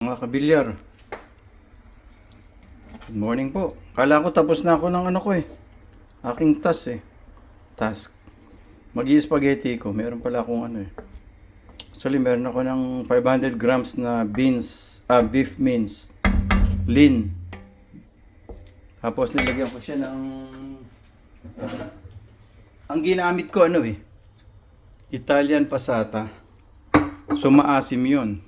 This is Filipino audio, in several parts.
mga kabilyar. Good morning po. Kala ko tapos na ako ng ano ko aking task. Mag-i-spaghetti ko. Meron pala akong Actually, meron ako ng 500 grams na beef mince. Lean. Tapos nilagyan ko siya ng ang ginamit ko Italian passata. So maasim 'yon.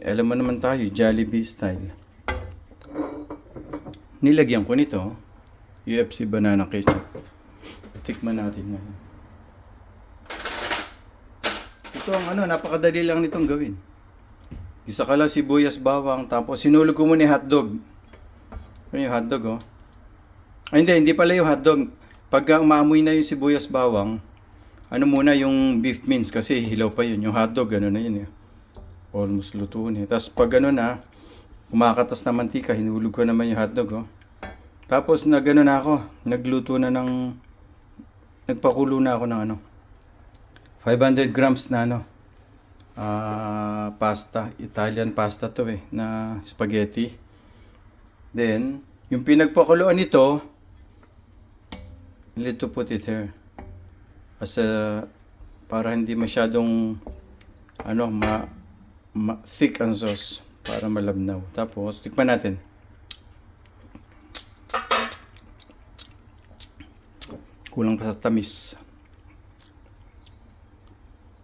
Alam mo naman tayo, Jollibee style. Nilagyan ko nito, UFC banana ketchup. Tikman natin ngayon. Ito ang napakadali lang nitong gawin. Isa ka lang sibuyas, bawang, tapos sinulog ko muna yung hotdog. Yung hotdog Ay, hindi pala yung hotdog. Pagka umaamoy na yung sibuyas, bawang, muna yung beef mince kasi hilaw pa yun. Yung hotdog, na yun almost luto na. Tapos pag kumakatas na mantika, hinulog ko naman yung hotdog Tapos nagluto na nagpakulo na ako ng 500 grams na pasta, Italian pasta to na spaghetti. Then, yung pinagpakuluan nito, to put it here. Para hindi masyadong thick ang sauce para malabnaw. Tapos tikman natin. Kulang pa sa tamis.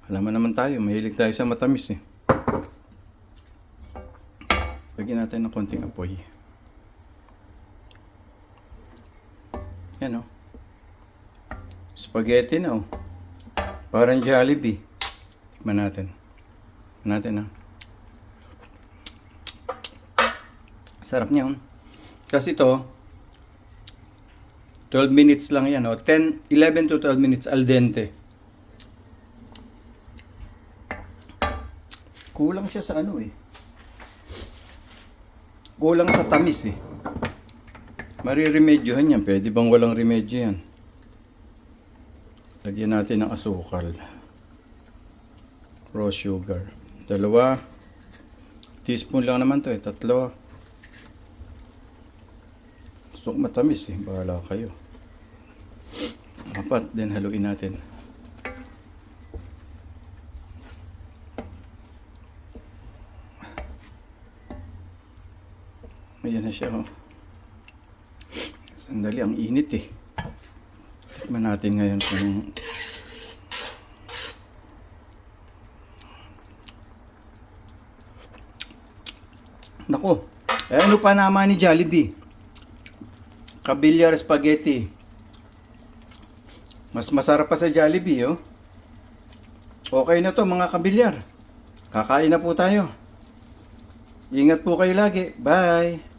Alam mo naman tayo, mahilig tayo sa matamis Lagyan natin ng konting apoy. Yan Spaghetti na Parang Jollibee. Tikman natin. Sarap niya Kasi ito 12 minutes lang yan 11 to 12 minutes al dente. Kulang siya sa kulang sa tamis Mariremedyohan yan. Pwede bang walang remedyo yan? Lagyan natin ng asukal. Raw sugar. 2 teaspoon lang naman to 3. Gusto ko matamis Bahala kayo. 4. Then haluin natin. Ayan na siya Sandali, ang init Tikman natin ngayon kung Naku, ano pa naman ni Jollibee? Kabilyar spaghetti. Mas masarap pa sa Jollibee Okay na to mga kabilyar. Kakain na po tayo. Ingat po kayo lagi. Bye!